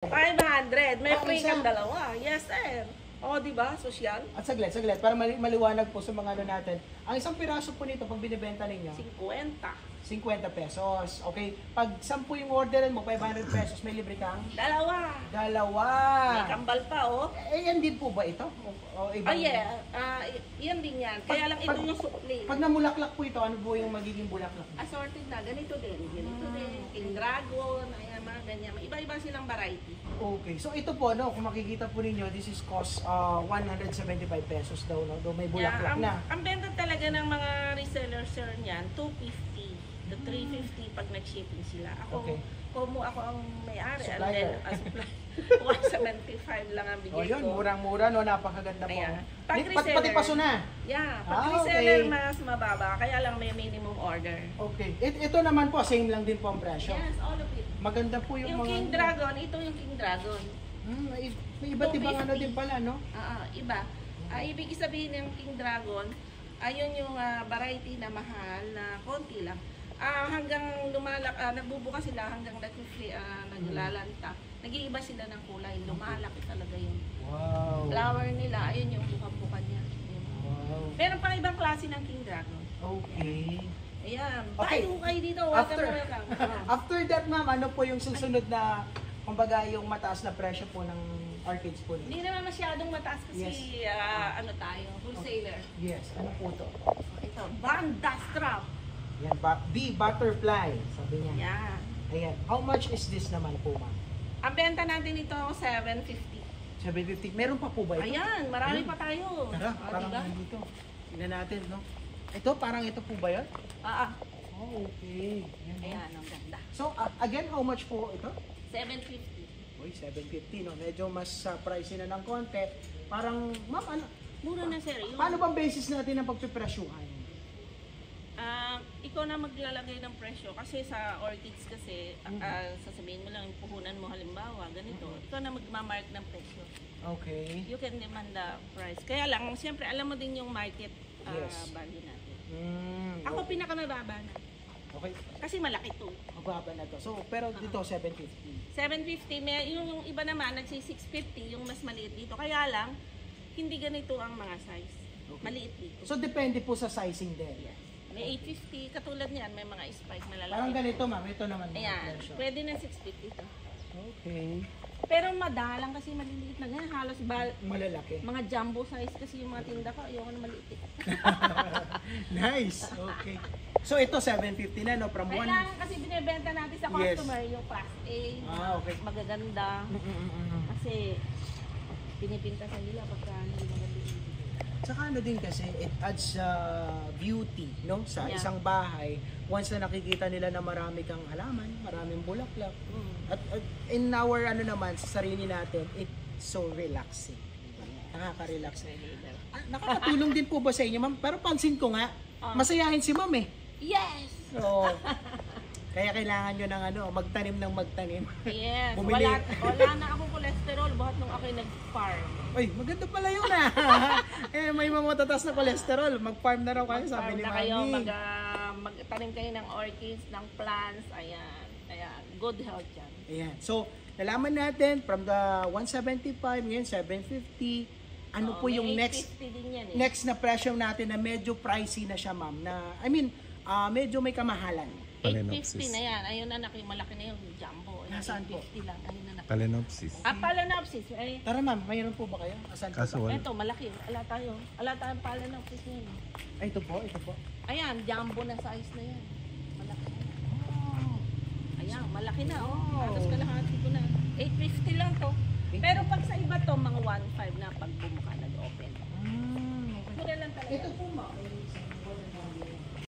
500. May free kang dalawa. Yes, sir. O, di ba? Social. At saglit, para maliwanag po sa mga ano natin. Ang isang piraso po nito, pag binibenta ninyo, 50. 50 pesos. Okay? Pag 10 yung orderin mo, 500 pesos, may libre kang? Dalawa. May kambal pa, oh. Yan din po ba ito? O ibang... Oh, yeah. Yan din yan. Kaya lang ito yung supli. Pag namulaklak po ito, ano po yung magiging bulaklak? Assorted na. Ganito din. Ganito din. King Dragon. Ayan, mga ganyan. Iba-iba silang variety. Okay. So ito po, no, kung makikita po ninyo, this is cost 175 pesos daw, no? Though may bulaklak na. Ang benta talaga ng mga resellers, sir, niyan, 250. The 350 pag nag-shipping sila. Ako, Okay. ako ang may-ari. Supplier. And then, 175 lang ang bigay Oh, yun, ko. murang-mura, no? Napakaganda po. Ayan. Pati paso na. Yeah, Ah, pag reseller okay. mas mababa, kaya lang may minimum order. Okay. Ito naman po, same lang din po ang presyo. Yes, all of it. Maganda po yung mga... King Dragon, ito yung King Dragon. May iba't ibang ano 250. din pala, no? Iba. Ibig sabihin ng King Dragon, ayun yung variety na mahal na konti lang. Hanggang nagbubukas sila hanggang naglalanta. Nag-iiba sila ng kulay. Lumalaki talaga yung flower nila. Ayun yung buka-buka niya. Wow. Meron pang ibang klase ng King Dragon. Okay. Ayan. Okay. Tayo kayo dito. Welcome. After that, ma'am, ano po yung susunod na, kumbaga, yung mataas na presyo po ng orchids po? Hindi naman masyadong mataas kasi ano tayo, wholesaler. Yes. Ano po to? Ito, Banda Strap. Yan, the butterfly, sabi niya. Yan. Ayan. How much is this naman po, ma'am? Ang benta natin ito, 750. 750. Meron pa po ba ito? Ayan, marami Ayan. pa tayo. Tara, parang diba? nandito. Tingnan natin, no? Ito, parang ito po ba yun? Oh, okay. Ayan, no? Ayan, ang ganda. So, again, how much po ito? 750. Uy, 750, no? Medyo mas pricey na ng konti. Parang, ma'am, ano? Mura na, sir. Yung, Paano bang basis natin ang pagpipresyuhan? ikaw na maglalagay ng presyo kasi sa orchids kasi sasabihin mo lang yung puhunan mo halimbawa ganito, ikaw na magmamark ng presyo. Okay. You can demand the price. Kaya lang, siyempre alam mo din yung market Yes. value natin. Okay. Ako pinakamababa na. Okay. Kasi malaki to. Mababa na to. So, pero dito, 750. 750, may yung iba naman nagsi 650, yung mas maliit dito. Kaya lang, hindi ganito ang mga size. Okay. Maliit dito. So, depende po sa sizing din. Yes. May 850, katulad niyan, may mga spike malalaki. Parang ganito, ma'am. Ito naman. Ayan, presyo. pwede na 650 to. Okay. Pero madalang kasi maliliit na ganyan. Halos Malalaki. mga jumbo size kasi yung mga tinda ko. Ayoko na maliit. Nice. Okay. So, ito 750 na, no? From one... Kailangan kasi binibenta natin sa Yes. customer yung class A. Okay. Magaganda. Kasi pinipintasan nila pagka hindi maganda. Saka ano din kasi, it adds beauty, no? Sa isang bahay. Once na nakikita nila na marami kang halaman, maraming bulaklak. At in our ano naman, sa sarili natin, it's so relaxing. Nakaka-relax. Nakakatulong din po ba sa inyo, ma'am? Pero pansin ko nga, masayahin si ma'am eh. Yes! So, kaya kailangan nyo ng ano, magtanim ng magtanim. Yes. Bumili. Wala na akong cholesterol buhat nung ako'y nag-farm. Uy, maganda pala yun may mga matataas na cholesterol. Mag-farm na raw kayo, sabi ni na kayo, Mami. magtanim kayo ng orchids, ng plants, ayan. Ayan, good health yan. Ayan. So, nalaman natin from the 175, ngayon 750. Ano po yung may next 850 din yan, next na presyo natin na medyo pricey na siya, ma'am? Na, I mean, medyo may kamahalan. 850 na yan. Ayun na yung malaki na yung jumbo. Nasaan po? 850 lang. Ayun na Phalaenopsis. Phalaenopsis. Ay, Tara, ma'am, mayroon po ba kayo? Asan po? Kaso wala. eto, malaki. Ala tayong Phalaenopsis na yun. Ay, ito po. Ayan, jumbo na size na yan. Malaki na. Ayan, malaki na. Halos kalahati ko na. 850 lang to. Pero pag sa iba to, mga 1.5 na pag bumuka nag-open. Mura lang talaga. Ito po, ma'am.